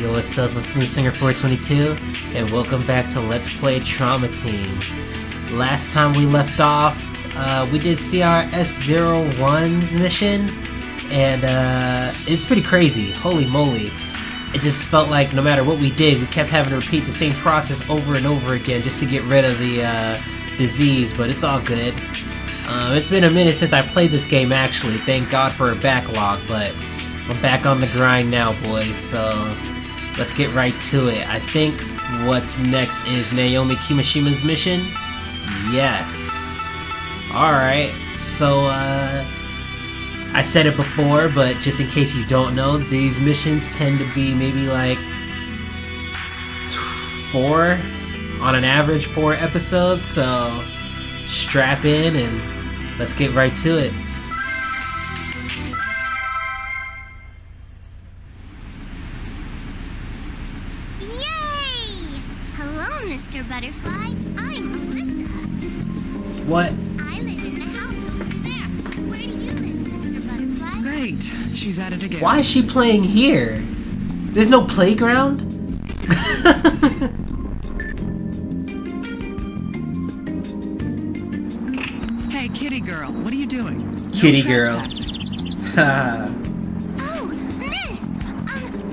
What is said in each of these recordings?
Yo, what's up? I'm Smooth Singer 422, and welcome back to Let's Play Trauma Team. Last time we left off, we did see our S01's mission, and it's pretty crazy. Holy moly. It just felt like no matter what we did, we kept having to repeat the same process over and over again just to get rid of the disease, but it's all good. It's been a minute since I played this game, actually. Thank God for a backlog, but I'm back on the grind now, boys, so let's get right to it. I think what's next is Naomi Kimishima's mission? Yes. Alright, so I said it before, but just in case you don't know, these missions tend to be maybe like 4, on an average 4 episodes, so strap in and let's get right to it. Mr. Butterfly, I'm Alyssa. What? I live in the house over there. Where do you live, Mr. Butterfly? Great. She's at it again. Why is she playing here? There's no playground? Hey, kitty girl, what are you doing? Kitty No girl. Oh, Miss!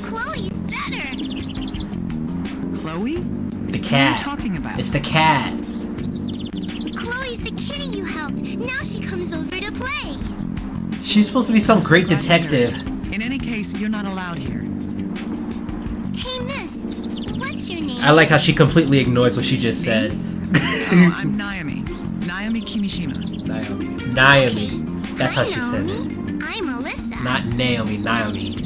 Chloe's better. Chloe? The cat. What are you talking about? It's the cat. Chloe's the kitty you helped. Now she comes over to play. She's supposed to be some great Glad to hear detective. it. In any case, you're not allowed here. Hey, Miss. What's your name? I like how she completely ignores what she just said. Oh, I'm Naomi. Naomi Kimishima. Naomi. That's how Hi, she says it. Naomi. I'm Alyssa. Not Naomi, Naomi.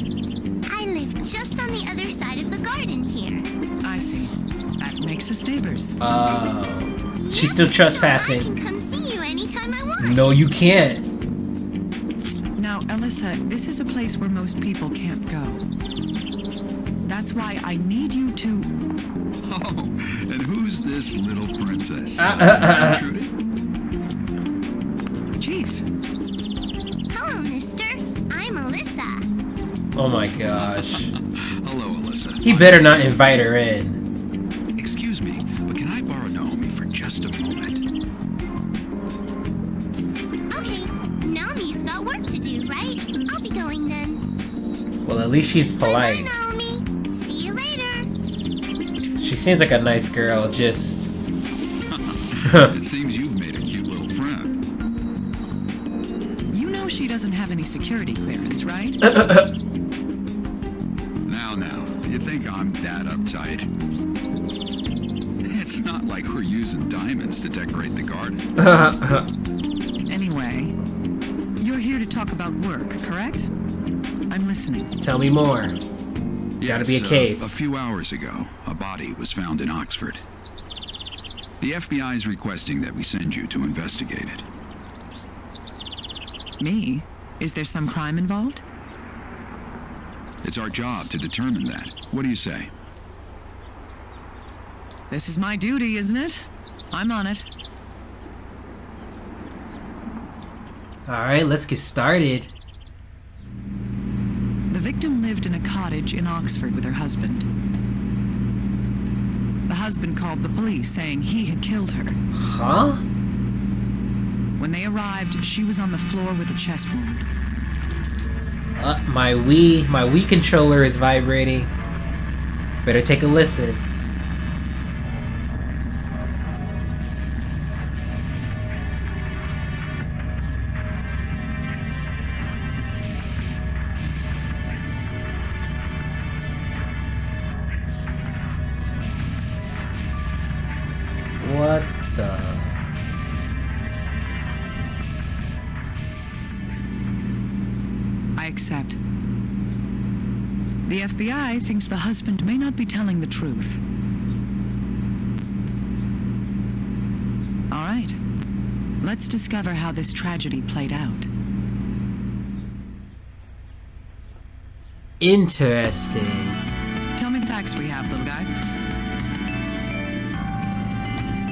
I live just on the other side of the garden here. I see. That makes us neighbors. Oh. She's still trespassing. So I can come see you anytime I want. No, you can't. Now, Alyssa, this is a place where most people can't go. That's why I need you to... Oh, and who's this little princess? Chief. Hello, mister. I'm Alyssa. Oh my gosh. Hello, Alyssa. He better not invite her in. Excuse me, but can I borrow Naomi for just a moment? Okay, Naomi's got work to do, right? I'll be going then. Well, at least she's Bye, polite. Naomi. See you later. She seems like a nice girl, just... It seems you've made a cute little friend. You know she doesn't have any security clearance, right? Now, you think I'm that uptight? It's not like we're using diamonds to decorate the garden. Anyway, you're here to talk about work, correct? I'm listening. Tell me more. Gotta be a case. A few hours ago, a body was found in Oxford. The FBI is requesting that we send you to investigate it. Me? Is there some crime involved? It's our job to determine that. What do you say? This is my duty, isn't it? I'm on it. Alright, let's get started. The victim lived in a cottage in Oxford with her husband. The husband called the police saying he had killed her. Huh? When they arrived, she was on the floor with a chest wound. My Wii controller is vibrating. Better take a listen. What the... I accept. The FBI thinks the husband may not be telling the truth. All right. Let's discover how this tragedy played out. Interesting. Tell me the facts we have, little guy.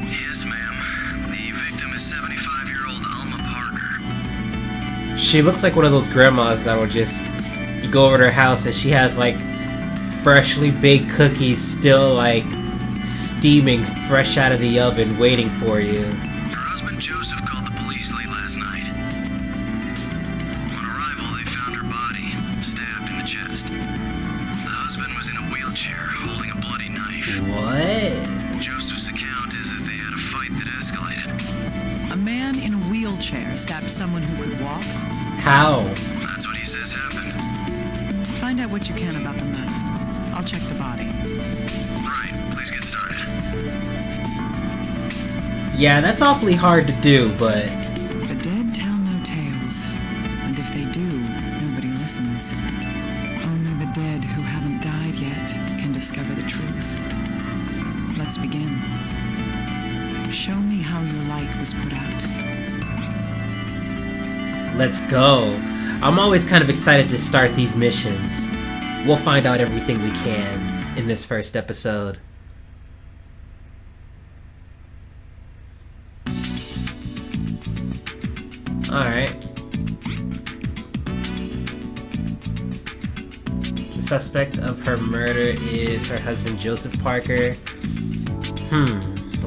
Yes, ma'am. The victim is 75-year-old Alma Parker. She looks like one of those grandmas that will just... You go over to her house and she has like freshly baked cookies still like steaming fresh out of the oven waiting for you. Her husband Joseph called the police late last night. On arrival, they found her body, stabbed in the chest. The husband was in a wheelchair, holding a bloody knife. What? Joseph's account is that they had a fight that escalated. A man in a wheelchair stabbed someone who could walk? How? That's what he says happened. Find out what you can about the murder. I'll check the body. Right, please get started. Yeah, that's awfully hard to do, but The dead tell no tales. And if they do, nobody listens. Only the dead who haven't died yet can discover the truth. Let's begin. Show me how your light was put out. let's go. I'm always kind of excited to start these missions. We'll find out everything we can in this first episode. Alright. The suspect of her murder is her husband Joseph Parker.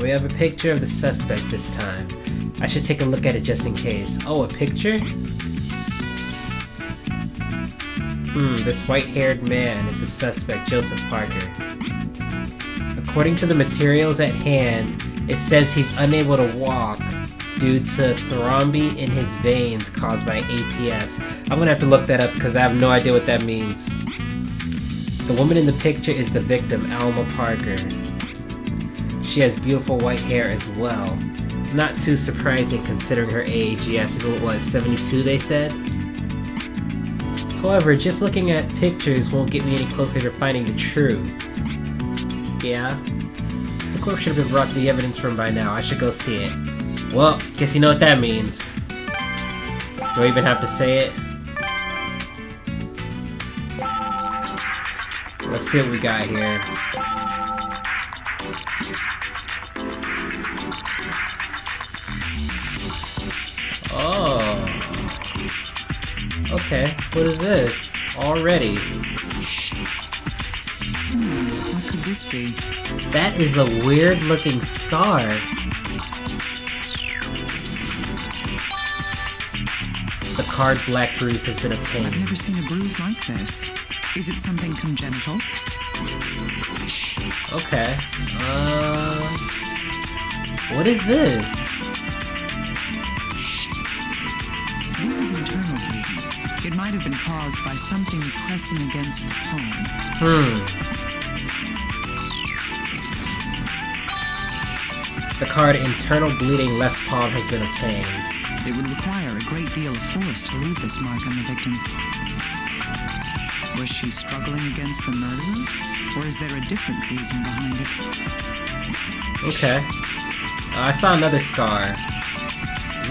We have a picture of the suspect this time. I should take a look at it just in case. Oh, a picture? This white-haired man is the suspect, Joseph Parker. According to the materials at hand, it says he's unable to walk due to thrombi in his veins caused by APS. I'm gonna have to look that up because I have no idea what that means. The woman in the picture is the victim, Alma Parker. She has beautiful white hair as well. Not too surprising considering her age. Yes, this is what it was, 72 they said? However, just looking at pictures won't get me any closer to finding the truth. Yeah? The corpse should have been brought to the evidence room by now. I should go see it. Well, guess you know what that means. Do I even have to say it? Let's see what we got here. Oh. Okay, what is this? Already. What could this be? That is a weird looking scar. The card black bruise has been I've obtained. never seen a bruise like this. Is it something congenital? Okay. What is this? This is internal bleeding. It might have been caused by something pressing against the palm. The card internal bleeding left palm has been obtained. It would require a great deal of force to leave this mark on the victim. Was she struggling against the murderer? Or is there a different reason behind it? Okay. I saw another scar.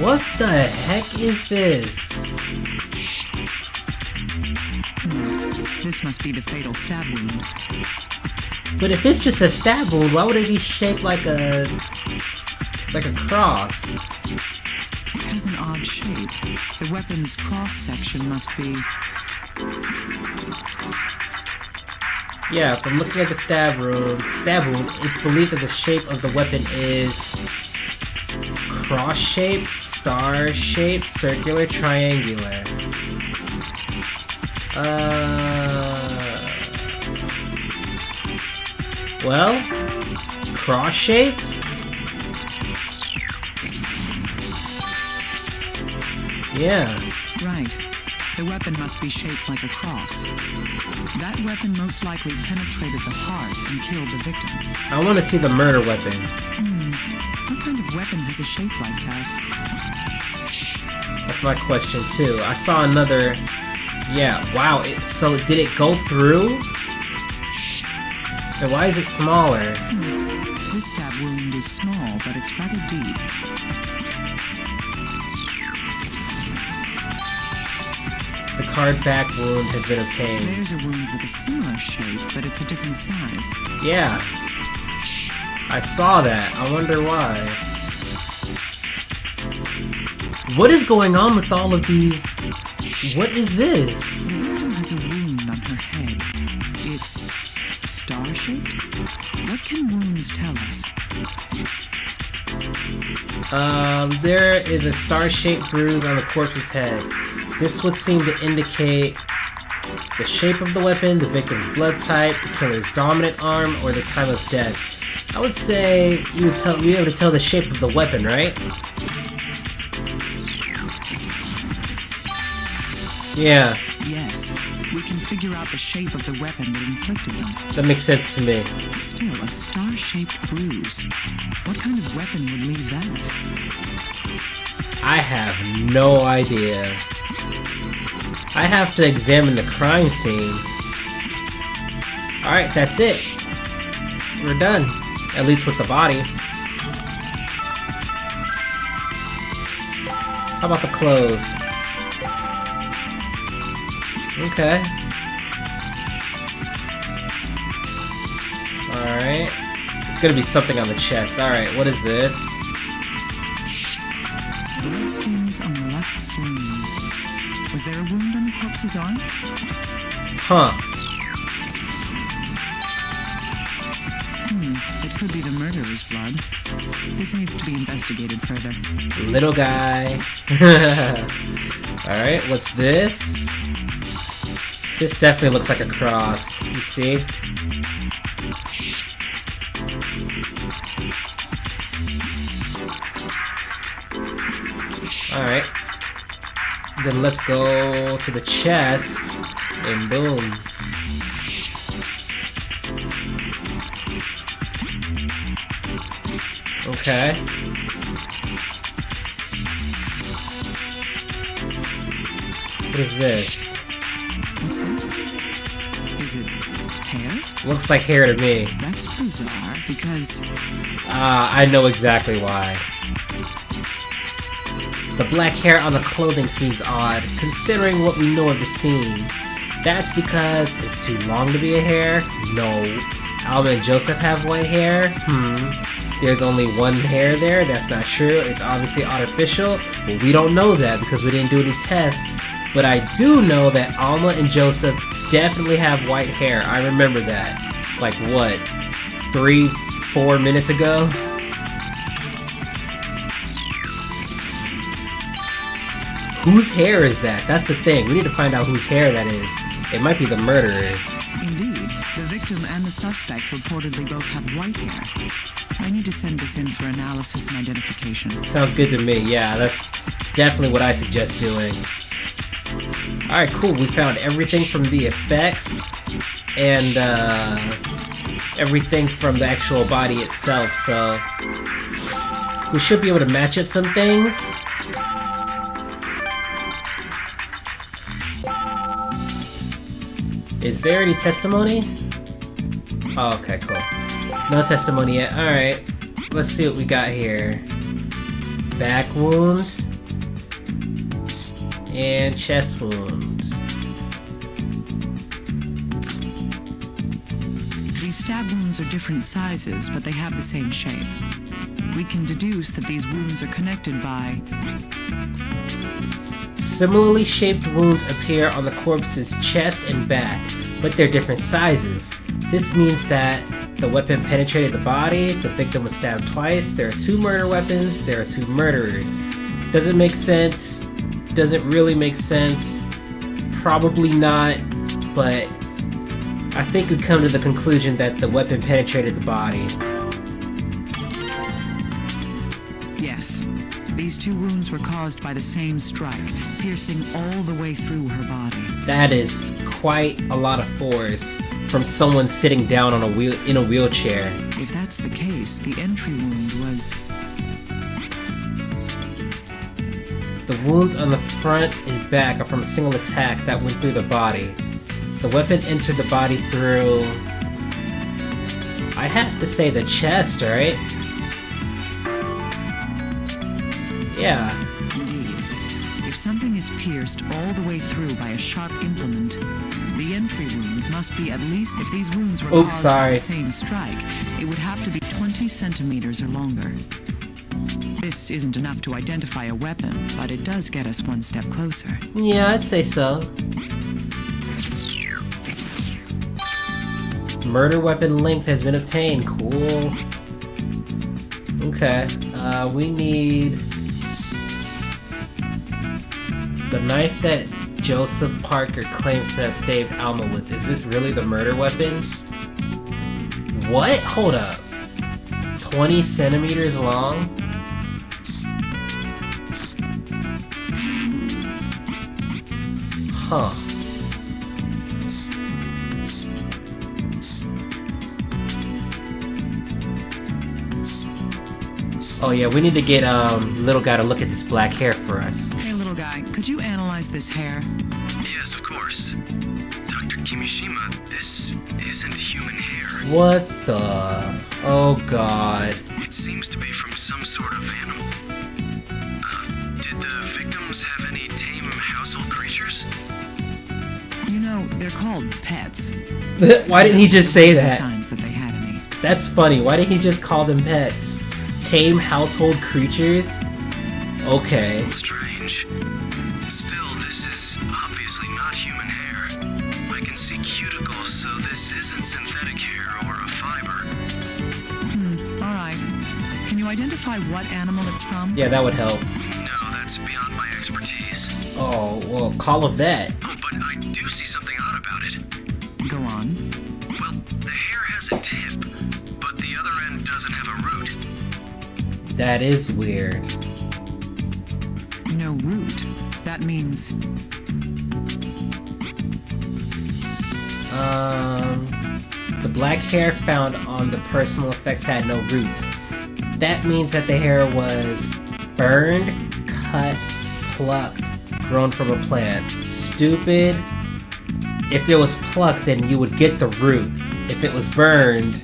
What the heck is this? This must be the fatal stab wound. But if it's just a stab wound, why would it be shaped like a cross? It has an odd shape. The weapon's cross-section must be... Yeah, from looking at the stab wound, it's believed that the shape of the weapon is cross-shaped, star-shaped, circular, triangular. Well, cross-shaped? Yeah. Right. The weapon must be shaped like a cross. That weapon most likely penetrated the heart and killed the victim. I want to see the murder weapon. What kind of weapon has a shape like that? That's my question too. I saw another... Yeah, wow. So did it go through? And why is it smaller? This stab wound is small, but it's rather deep. The card back wound has been obtained. There's a wound with a similar shape, but it's a different size. Yeah. I saw that. I wonder why. What is going on with all of these? What is this? The victim has a wound on her head. It's star-shaped? What can wounds tell us? There is a star-shaped bruise on the corpse's head. This would seem to indicate the shape of the weapon, the victim's blood type, the killer's dominant arm, or the time of death. I would say you would be able to tell the shape of the weapon, right? Yeah. Yes, we can figure out the shape of the weapon that inflicted them. That makes sense to me. Still, a star-shaped bruise. What kind of weapon would leave that? I have no idea. I have to examine the crime scene. Alright, that's it. We're done. At least with the body. How about the clothes? Okay. Alright. It's gonna be something on the chest. Alright, what is this? Bloodstains on the left sleeve. Was there a wound on the corpse's arm? Huh. It could be the murderer's blood. This needs to be investigated further. Little guy. Alright, what's this? This definitely looks like a cross. You see? Alright. Then let's go to the chest. And boom. Okay. What is this? What's this? Is it hair? Looks like hair to me. That's bizarre, because... I know exactly why. The black hair on the clothing seems odd, considering what we know of the scene. That's because it's too long to be a hair? No. Alma and Joseph have white hair? There's only one hair there? That's not true. It's obviously artificial. But we don't know that because we didn't do any tests. But I do know that Alma and Joseph definitely have white hair. I remember that. Like what? 3-4 minutes ago? Whose hair is that? That's the thing. We need to find out whose hair that is. It might be the murderer's. Indeed, the victim and the suspect reportedly both have white hair. I need to send this in for analysis and identification. Sounds good to me. Yeah, that's definitely what I suggest doing. Alright, cool. We found everything from the effects and everything from the actual body itself, so we should be able to match up some things. Is there any testimony? Oh, okay, cool. No testimony yet. Alright. Let's see what we got here. Back wound. And chest wound. These stab wounds are different sizes, but they have the same shape. We can deduce that these wounds are connected by... Similarly shaped wounds appear on the corpse's chest and back, but they're different sizes. This means that the weapon penetrated the body, the victim was stabbed twice, there are 2 murder weapons, there are 2 murderers. Does it make sense? Does it really make sense? Probably not, but I think we come to the conclusion that the weapon penetrated the body. Yes. These 2 wounds were caused by the same strike, piercing all the way through her body. That is quite a lot of force from someone sitting down on in a wheelchair. If that's the case, the entry wound was... The wounds on the front and back are from a single attack that went through the body. The weapon entered the body through... I have to say the chest, right? Yeah. Indeed. If something is pierced all the way through by a sharp implement, the entry wound must be at least, if these wounds were caused by the same strike, it would have to be 20 centimeters or longer. This isn't enough to identify a weapon, but it does get us one step closer. Yeah, I'd say so. Murder weapon length has been obtained. Cool. Okay. We need the knife that Joseph Parker claims to have stabbed Alma with. Is this really the murder weapon? What? Hold up. 20 centimeters long? Huh. Oh yeah, we need to get little guy to look at this black hair for us. Hey, little guy, could you analyze this hair? Yes, of course. Dr. Kimishima, this isn't human hair. What the? Oh god. It seems to be from some sort of animal. Did the victims have any tame household creatures? You know, they're called pets. Why didn't he just say that? Signs that they had any. That's funny. Why didn't he just call them pets? Tame household creatures? Okay. Strange. Still, this is obviously not human hair. I can see cuticles, so this isn't synthetic hair or a fiber. Alright. Can you identify what animal it's from? Yeah, that would help. No, that's beyond my expertise. Oh, well, call a vet. Oh, but I do see something odd about it. Go on. Well, the hair has a tip, but the other end doesn't have a root. That is weird. No root. That means... The black hair found on the personal effects had no roots. That means that the hair was burned, cut, plucked, grown from a plant. Stupid. If it was plucked, then you would get the root. If it was burned,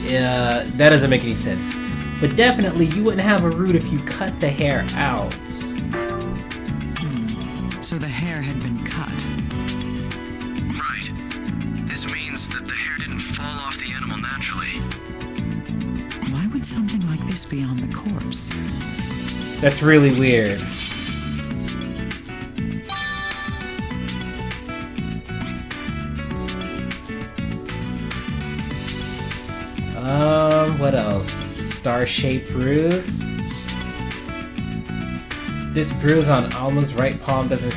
that doesn't make any sense. But definitely, you wouldn't have a root if you cut the hair out. So the hair had been cut. Right. This means that the hair didn't fall off the animal naturally. Why would something like this be on the corpse? That's really weird. What else? Star-shaped bruise. This bruise on Alma's right palm doesn't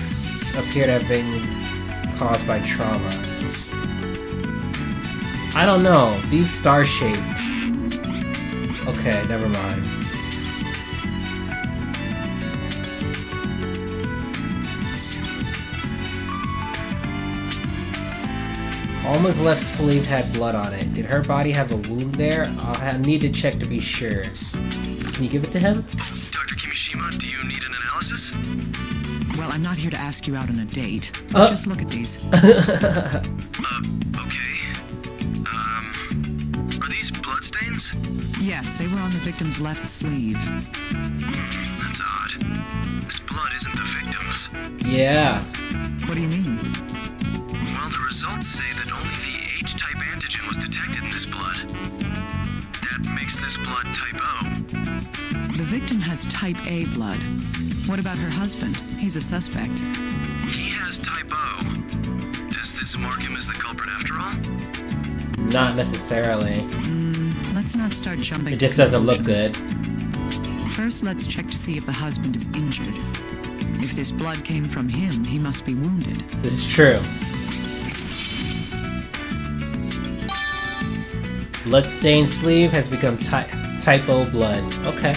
appear to have been caused by trauma. I don't know. These star-shaped. Okay, never mind. Alma's left sleeve had blood on it. Did her body have a wound there? I'll need to check to be sure. Can you give it to him? Dr. Kimishima, do you need an analysis? Well, I'm not here to ask you out on a date. Just look at these. Okay. Are these bloodstains? Yes, they were on the victim's left sleeve. That's odd. This blood isn't the victim's. Yeah. What do you mean? Well, the results say that only the H-type antigen was detected in this blood. That makes this blood type O. The victim has type A blood. What about her husband? He's a suspect. He has type O. Does this mark him as the culprit after all? Not necessarily. Let's not start jumping. It just to doesn't look conclusions. good. First, let's check to see if the husband is injured. If this blood came from him, he must be wounded. This is true. Bloodstained sleeve has become type O blood. Okay.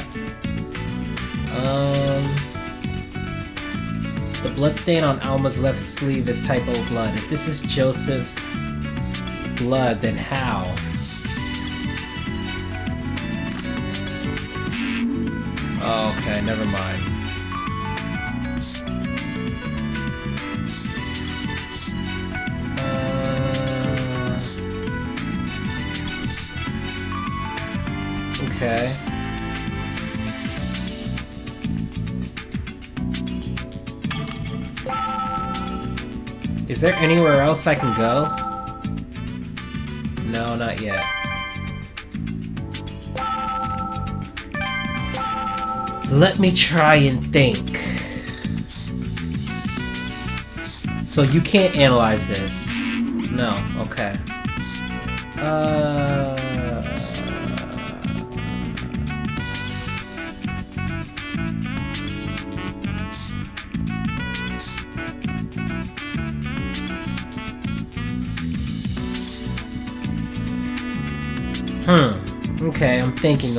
The bloodstain on Alma's left sleeve is type O blood. If this is Joseph's blood, then how? Oh, okay, never mind. Okay. Is there anywhere else I can go? No, not yet. Let me try and think. So you can't analyze this? No, okay. Okay, I'm thinking.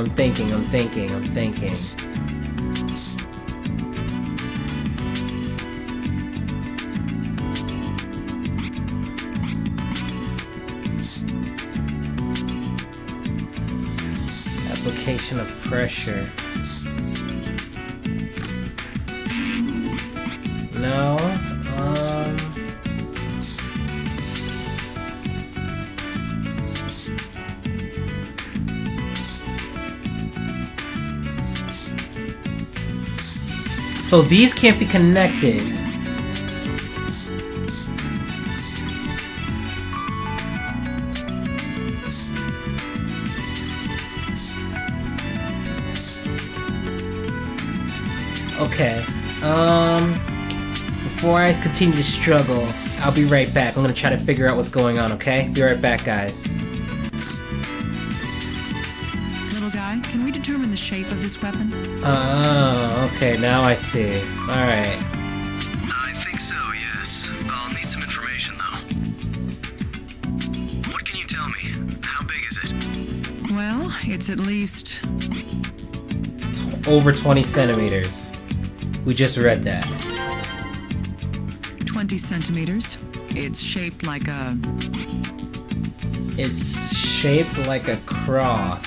Application of pressure. No. So these can't be connected. Okay. Before I continue to struggle, I'll be right back. I'm gonna try to figure out what's going on, okay? Be right back, guys. Little guy, can we determine the shape of this weapon? Oh, okay, now I see. Alright. I think so, yes. I'll need some information, though. What can you tell me? How big is it? Well, it's at least... Over 20 centimeters. We just read that. 20 centimeters. It's shaped like a... It's shaped like a cross.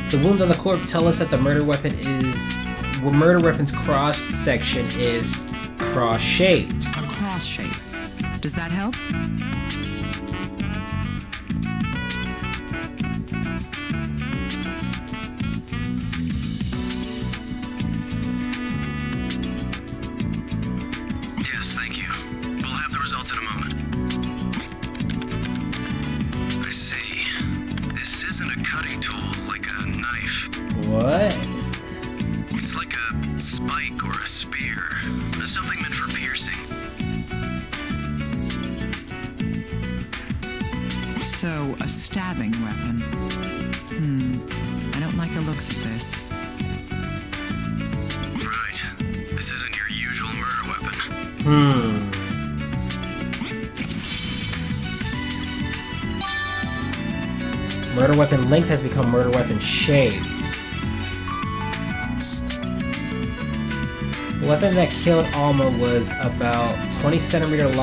The wounds on the corpse tell us that the murder weapon's cross section is cross-shaped. A cross shape. Does that help? Yes, thank you. We'll have the results in a moment. I see. This isn't a cutting tool like a knife. What? It's like a spike or a spear. Something meant for piercing. So, a stabbing weapon. I don't like the looks of this. Right. This isn't your usual murder weapon. Murder weapon length has become murder weapon shape. The weapon that killed Alma was about 20 centimeters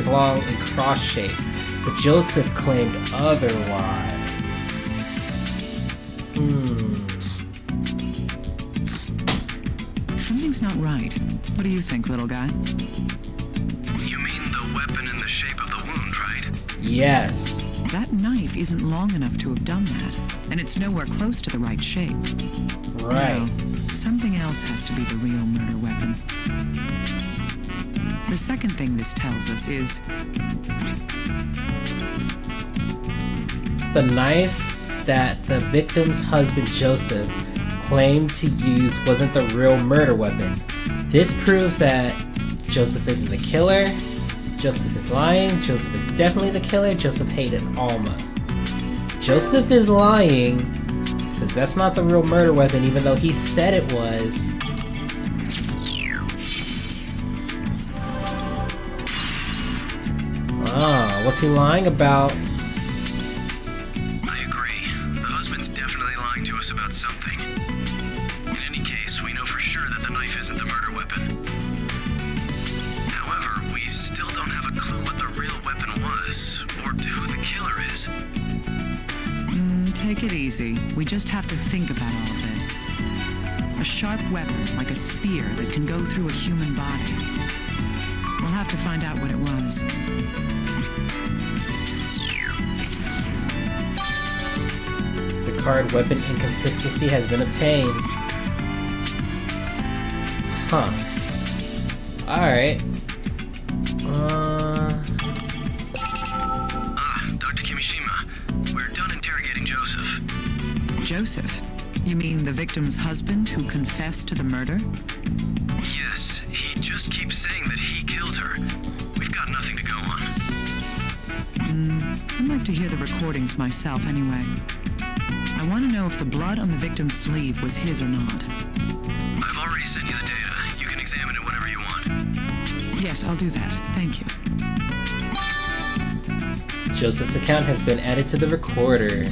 long and cross-shaped, but Joseph claimed otherwise. Something's not right. What do you think, little guy? You mean the weapon in the shape of the wound, right? Yes. That knife isn't long enough to have done that, and it's nowhere close to the right shape. Right. No, something else has to be the real murder weapon. The second thing this tells us is The knife that the victim's husband Joseph claimed to use wasn't the real murder weapon. This proves that Joseph isn't the killer. Joseph is lying. Joseph is definitely the killer. Joseph hated Alma. Joseph is lying because that's not the real murder weapon, even though he said it was. Ah, what's he lying about? I agree. The husband's definitely lying to us about something. In any case, we know for sure that the knife isn't the murder weapon. However, we still don't have a clue what the real weapon was, or who the killer is. Take it easy. We just have to think about all of this. A sharp weapon, like a spear, that can go through a human body. We'll have to find out what it was. The card weapon inconsistency has been obtained. Huh. Alright. Dr. Kimishima, we're done interrogating Joseph. Joseph? You mean the victim's husband who confessed to the murder? Yes, he just keeps saying that he killed her. We've got nothing to go on. I'd like to hear the recordings myself anyway. I want to know if the blood on the victim's sleeve was his or not. I've already sent you the data. You can examine it whenever you want. Yes, I'll do that. Thank you. Joseph's account has been added to the recorder.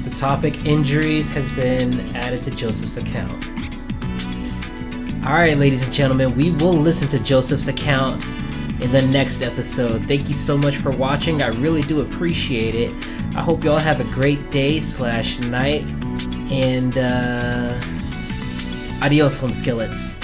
The topic injuries has been added to Joseph's account. Alright, ladies and gentlemen, we will listen to Joseph's account in the next episode. Thank you so much for watching. I really do appreciate it. I hope y'all have a great day/night, and adios, home skillets.